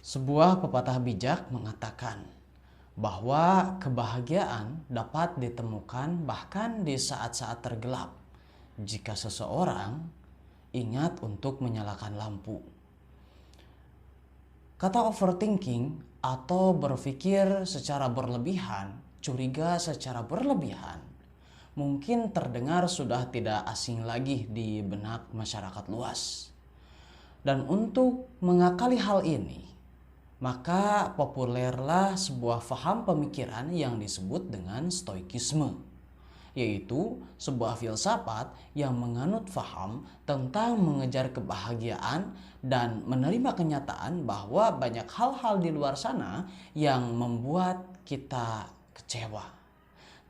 Sebuah pepatah bijak mengatakan bahwa kebahagiaan dapat ditemukan bahkan di saat-saat tergelap jika seseorang ingat untuk menyalakan lampu. Kata overthinking atau berpikir secara berlebihan, curiga secara berlebihan, mungkin terdengar sudah tidak asing lagi di benak masyarakat luas. Dan untuk mengakali hal ini, maka populerlah sebuah paham pemikiran yang disebut dengan stoikisme, yaitu sebuah filsafat yang menganut paham tentang mengejar kebahagiaan dan menerima kenyataan bahwa banyak hal-hal di luar sana yang membuat kita kecewa.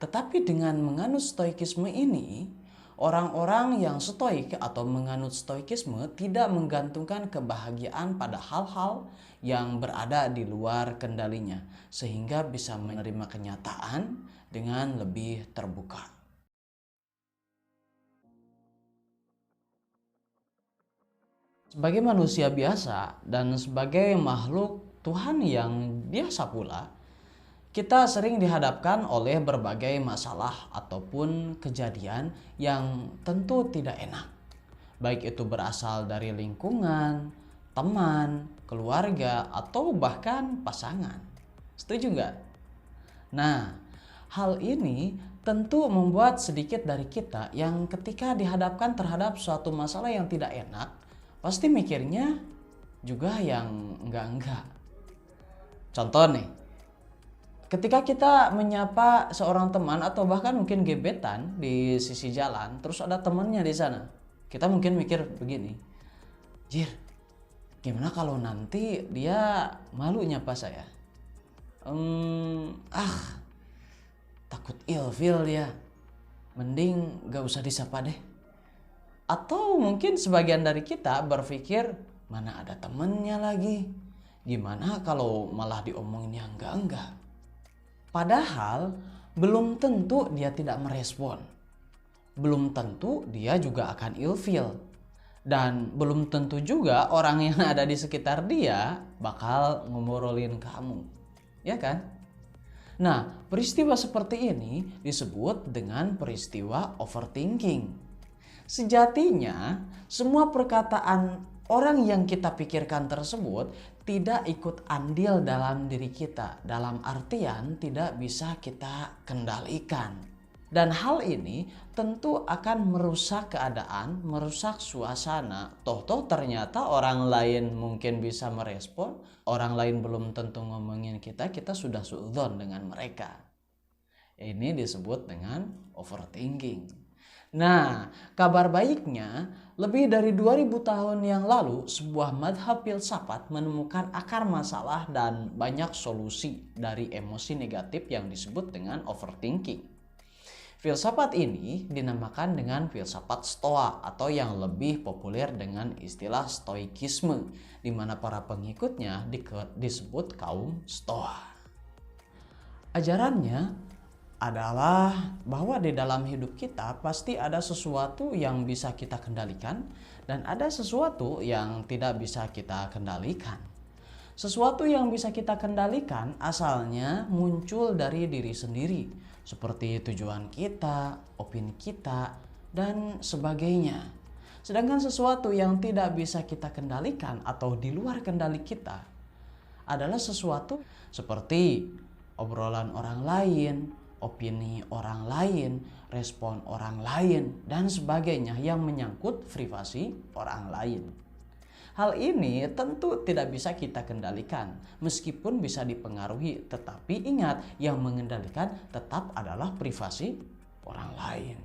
Tetapi dengan menganut stoikisme ini, orang-orang yang stoik atau menganut stoikisme tidak menggantungkan kebahagiaan pada hal-hal yang berada di luar kendalinya, sehingga bisa menerima kenyataan dengan lebih terbuka. Sebagai manusia biasa dan sebagai makhluk Tuhan yang biasa pula, kita sering dihadapkan oleh berbagai masalah ataupun kejadian yang tentu tidak enak. Baik itu berasal dari lingkungan, teman, keluarga, atau bahkan pasangan. Setuju nggak? Nah, hal ini tentu membuat sedikit dari kita yang ketika dihadapkan terhadap suatu masalah yang tidak enak, pasti mikirnya juga yang enggak-enggak. Contoh nih, ketika kita menyapa seorang teman atau bahkan mungkin gebetan di sisi jalan, terus ada temannya di sana, kita mungkin mikir begini, jir, gimana kalau nanti dia malu nyapa saya? Takut ilfil dia, mending gak usah disapa deh. Atau mungkin sebagian dari kita berpikir, mana ada temennya lagi, gimana kalau malah diomonginnya enggak-enggak. Padahal belum tentu dia tidak merespon, belum tentu dia juga akan ilfil, dan belum tentu juga orang yang ada di sekitar dia bakal ngomorolin kamu, ya kan? Nah, peristiwa seperti ini disebut dengan peristiwa overthinking. Sejatinya, semua perkataan orang yang kita pikirkan tersebut tidak ikut andil dalam diri kita, dalam artian tidak bisa kita kendalikan. Dan hal ini tentu akan merusak keadaan, merusak suasana. Toh ternyata orang lain mungkin bisa merespon, orang lain belum tentu ngomongin kita, kita sudah suudzon dengan mereka. Ini disebut dengan overthinking. Nah, kabar baiknya, lebih dari 2000 tahun yang lalu, sebuah madhab filsafat menemukan akar masalah dan banyak solusi dari emosi negatif yang disebut dengan overthinking. Filsafat ini dinamakan dengan filsafat Stoa atau yang lebih populer dengan istilah stoikisme, di mana para pengikutnya disebut kaum Stoa. Ajarannya adalah bahwa di dalam hidup kita pasti ada sesuatu yang bisa kita kendalikan dan ada sesuatu yang tidak bisa kita kendalikan. Sesuatu yang bisa kita kendalikan asalnya muncul dari diri sendiri, seperti tujuan kita, opini kita, dan sebagainya. Sedangkan sesuatu yang tidak bisa kita kendalikan atau di luar kendali kita adalah sesuatu seperti obrolan orang lain, opini orang lain, respon orang lain, dan sebagainya yang menyangkut privasi orang lain. Hal ini tentu tidak bisa kita kendalikan, meskipun bisa dipengaruhi, tetapi ingat yang mengendalikan tetap adalah privasi orang lain.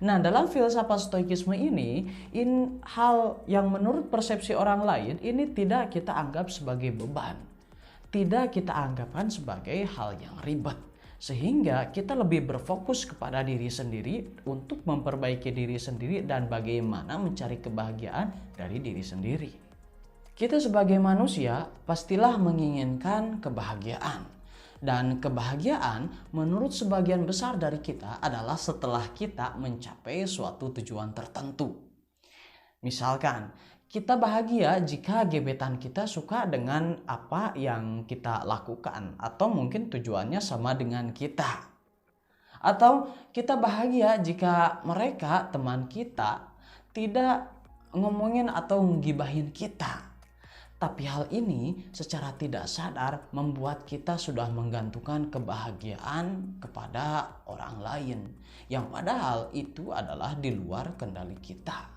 Nah, dalam filsafat stoikisme ini, hal yang menurut persepsi orang lain ini tidak kita anggap sebagai beban, tidak kita anggapkan sebagai hal yang ribet. Sehingga kita lebih berfokus kepada diri sendiri untuk memperbaiki diri sendiri dan bagaimana mencari kebahagiaan dari diri sendiri. Kita sebagai manusia pastilah menginginkan kebahagiaan. Dan kebahagiaan menurut sebagian besar dari kita adalah setelah kita mencapai suatu tujuan tertentu. Misalkan Kita bahagia jika gebetan kita suka dengan apa yang kita lakukan, atau mungkin tujuannya sama dengan kita. Atau kita bahagia jika mereka, teman kita, tidak ngomongin atau ngibahin kita. Tapi hal ini secara tidak sadar membuat kita sudah menggantungkan kebahagiaan kepada orang lain, yang padahal itu adalah di luar kendali kita.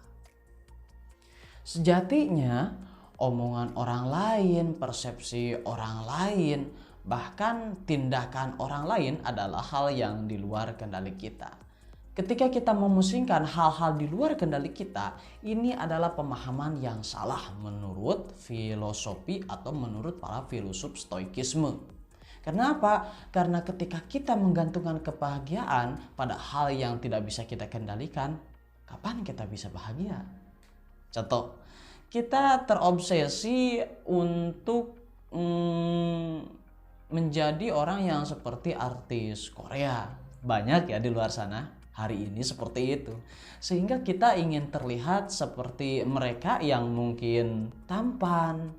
Sejatinya, omongan orang lain, persepsi orang lain, bahkan tindakan orang lain adalah hal yang di luar kendali kita. Ketika kita memusingkan hal-hal di luar kendali kita, ini adalah pemahaman yang salah menurut filosofi atau menurut para filosof stoikisme. Kenapa? Karena ketika kita menggantungkan kebahagiaan pada hal yang tidak bisa kita kendalikan, kapan kita bisa bahagia? Contoh, kita terobsesi untuk menjadi orang yang seperti artis Korea. Banyak ya di luar sana hari ini seperti itu. Sehingga kita ingin terlihat seperti mereka yang mungkin tampan,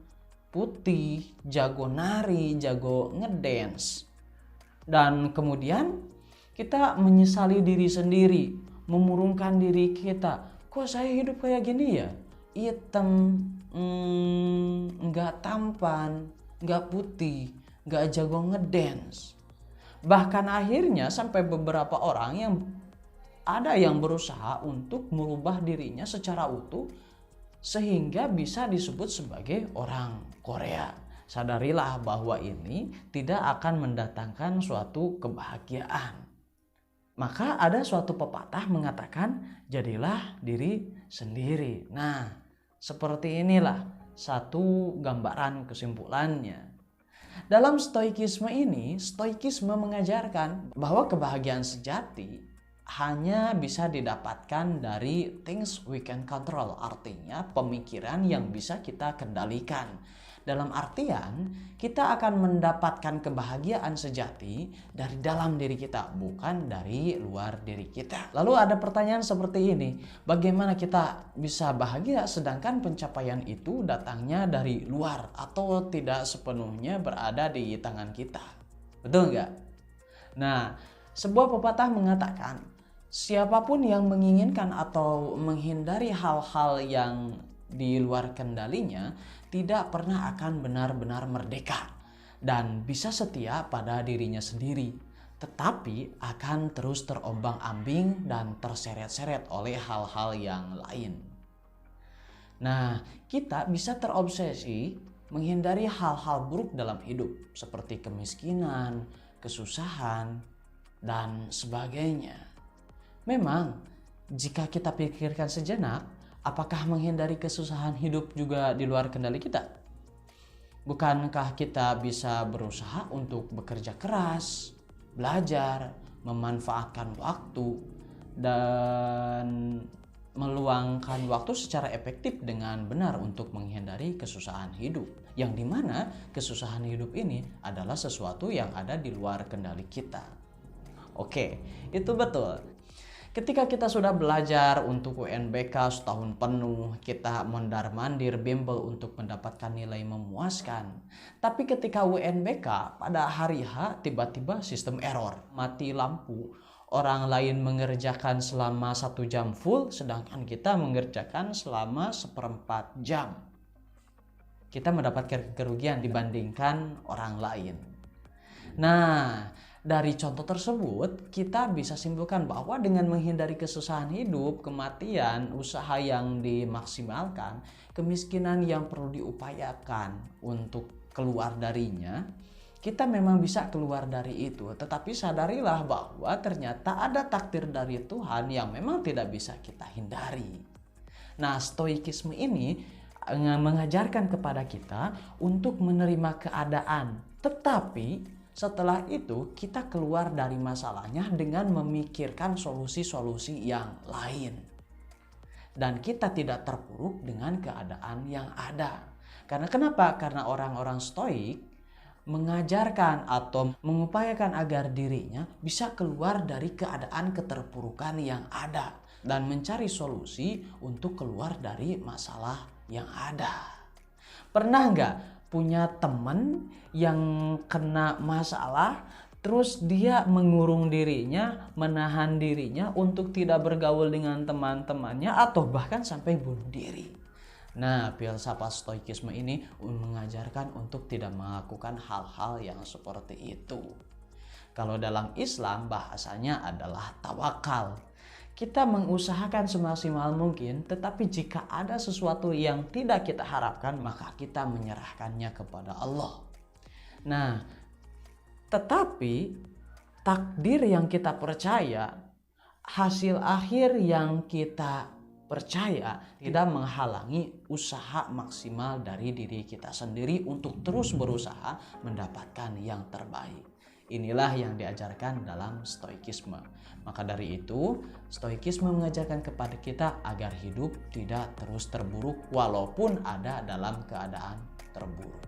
putih, jago nari, jago ngedance. Dan kemudian kita menyesali diri sendiri, memurungkan diri kita. Kok saya hidup kayak gini ya? Hitam, nggak tampan, nggak putih, nggak jago ngedance. Bahkan akhirnya sampai beberapa orang yang ada yang berusaha untuk merubah dirinya secara utuh sehingga bisa disebut sebagai orang Korea. Sadarilah bahwa ini tidak akan mendatangkan suatu kebahagiaan. Maka ada suatu pepatah mengatakan, jadilah diri sendiri. Nah, seperti inilah satu gambaran kesimpulannya. Dalam stoikisme ini, stoikisme mengajarkan bahwa kebahagiaan sejati hanya bisa didapatkan dari things we can control, artinya pemikiran yang bisa kita kendalikan. Dalam artian, kita akan mendapatkan kebahagiaan sejati dari dalam diri kita, bukan dari luar diri kita. Lalu ada pertanyaan seperti ini, bagaimana kita bisa bahagia sedangkan pencapaian itu datangnya dari luar atau tidak sepenuhnya berada di tangan kita? Betul nggak? Nah, sebuah pepatah mengatakan, siapapun yang menginginkan atau menghindari hal-hal yang di luar kendalinya tidak pernah akan benar-benar merdeka dan bisa setia pada dirinya sendiri, tetapi akan terus terombang-ambing dan terseret-seret oleh hal-hal yang lain. Nah, kita bisa terobsesi menghindari hal-hal buruk dalam hidup seperti kemiskinan, kesusahan, dan sebagainya. Memang, jika kita pikirkan sejenak, apakah menghindari kesusahan hidup juga di luar kendali kita? Bukankah kita bisa berusaha untuk bekerja keras, belajar, memanfaatkan waktu, dan meluangkan waktu secara efektif dengan benar untuk menghindari kesusahan hidup? Yang dimana kesusahan hidup ini adalah sesuatu yang ada di luar kendali kita. Oke, itu betul. Ketika kita sudah belajar untuk UNBK setahun penuh, kita mondar-mandir bimbel untuk mendapatkan nilai memuaskan. Tapi ketika UNBK pada hari H tiba-tiba sistem error, mati lampu. Orang lain mengerjakan selama 1 jam full, sedangkan kita mengerjakan selama 1/4 jam. Kita mendapatkan kerugian dibandingkan orang lain. Nah, dari contoh tersebut, kita bisa simpulkan bahwa dengan menghindari kesusahan hidup, kematian, usaha yang dimaksimalkan, kemiskinan yang perlu diupayakan untuk keluar darinya, kita memang bisa keluar dari itu. Tetapi sadarilah bahwa ternyata ada takdir dari Tuhan yang memang tidak bisa kita hindari. Nah, stoikisme ini mengajarkan kepada kita untuk menerima keadaan, tetapi setelah itu kita keluar dari masalahnya dengan memikirkan solusi-solusi yang lain. Dan kita tidak terpuruk dengan keadaan yang ada. Karena kenapa? Karena orang-orang stoik mengajarkan atau mengupayakan agar dirinya bisa keluar dari keadaan keterpurukan yang ada dan mencari solusi untuk keluar dari masalah yang ada. Pernah nggak punya teman yang kena masalah, terus dia mengurung dirinya, menahan dirinya untuk tidak bergaul dengan teman-temannya atau bahkan sampai bunuh diri? Nah, filsafat stoikisme ini mengajarkan untuk tidak melakukan hal-hal yang seperti itu. Kalau dalam Islam bahasanya adalah tawakal. Kita mengusahakan semaksimal mungkin, tetapi jika ada sesuatu yang tidak kita harapkan, maka kita menyerahkannya kepada Allah. Nah, tetapi takdir yang kita percaya, hasil akhir yang kita percaya tidak menghalangi usaha maksimal dari diri kita sendiri untuk terus berusaha mendapatkan yang terbaik. Inilah yang diajarkan dalam stoikisme. Maka dari itu, stoikisme mengajarkan kepada kita agar hidup tidak terus terburuk walaupun ada dalam keadaan terburuk.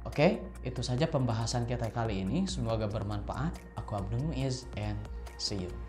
Oke, itu saja pembahasan kita kali ini. Semoga bermanfaat. Aku Abdul Muiz and see you.